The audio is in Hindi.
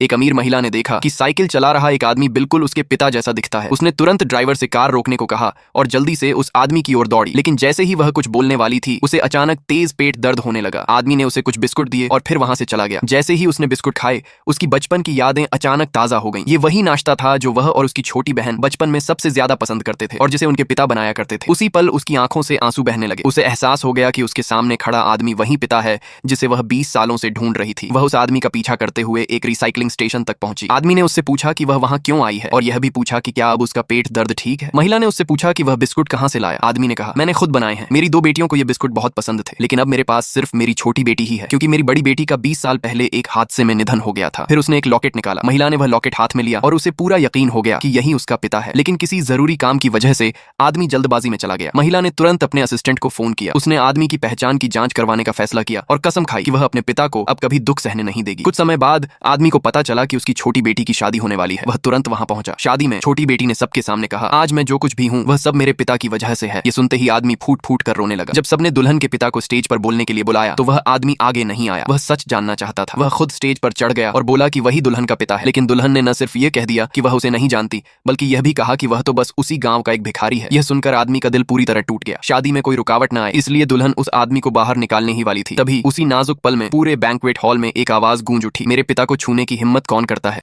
एक अमीर महिला ने देखा कि साइकिल चला रहा एक आदमी बिल्कुल उसके पिता जैसा दिखता है। उसने तुरंत ड्राइवर से कार रोकने को कहा और जल्दी से उस आदमी की ओर दौड़ी। लेकिन जैसे ही वह कुछ बोलने वाली थी, उसे अचानक तेज पेट दर्द होने लगा। आदमी ने उसे कुछ बिस्कुट दिए और फिर वहां से चला गया। जैसे ही उसने बिस्कुट खाए, उसकी बचपन की यादें अचानक ताजा हो गईं। ये वही नाश्ता था जो वह और उसकी छोटी बहन बचपन में सबसे ज्यादा पसंद करते थे और जिसे उनके पिता बनाया करते थे। उसी पल उसकी आंखों से आंसू बहने लगे। उसे एहसास हो गया कि उसके सामने खड़ा आदमी वही पिता है जिसे वह 20 सालों से ढूंढ रही थी। वह उस आदमी का पीछा करते हुए एक रिसाइकलिंग स्टेशन तक पहुंची। आदमी ने उससे पूछा कि वह वहां क्यों आई है और यह भी पूछा कि क्या अब उसका पेट दर्द ठीक है। महिला ने उससे पूछा कि वह बिस्कुट कहां से लाया। आदमी ने कहा, मैंने खुद बनाए हैं। मेरी 2 बेटियों को ये बिस्कुट बहुत पसंद थे, लेकिन अब मेरे पास सिर्फ मेरी छोटी बेटी ही है, क्योंकि मेरी बड़ी बेटी का 20 साल पहले एक हादसे में निधन हो गया था। फिर उसने एक लॉकेट निकाला। महिला ने वह लॉकेट हाथ में लिया और उसे पूरा यकीन हो गया कि यही उसका पिता है। लेकिन किसी जरूरी काम की वजह से आदमी जल्दबाजी में चला गया। महिला ने तुरंत अपने असिस्टेंट को फोन किया। उसने आदमी की पहचान की जांच करवाने का फैसला किया और कसम खाई कि वह अपने पिता को अब कभी दुख सहने नहीं देगी। कुछ समय बाद आदमी को पता चला कि उसकी छोटी बेटी की शादी होने वाली है। वह तुरंत वहां पहुंचा। शादी में छोटी बेटी ने सबके सामने कहा, आज मैं जो कुछ भी हूं वह सब मेरे पिता की वजह से है। ये सुनते ही आदमी फूट फूट कर रोने लगा। जब सबने दुल्हन के पिता को स्टेज पर बोलने के लिए बुलाया तो वह आदमी आगे नहीं आया। वह सच जानना चाहता था। वह खुद स्टेज पर चढ़ गया और बोला कि वही दुल्हन का पिता है। लेकिन दुल्हन ने न सिर्फ ये कह दिया कि वह उसे नहीं जानती, बल्कि यह भी कहा कि वह तो बस उसी गांव का एक भिखारी है। यह सुनकर आदमी का दिल पूरी तरह टूट गया। शादी में कोई रुकावट न आए, इसलिए दुल्हन उस आदमी को बाहर निकालने ही वाली थी। तभी उसी नाजुक पल में पूरे बैंक्वेट हॉल में एक आवाज गूंज उठी, मेरे पिता को छूने की हिम्मत कौन करता है।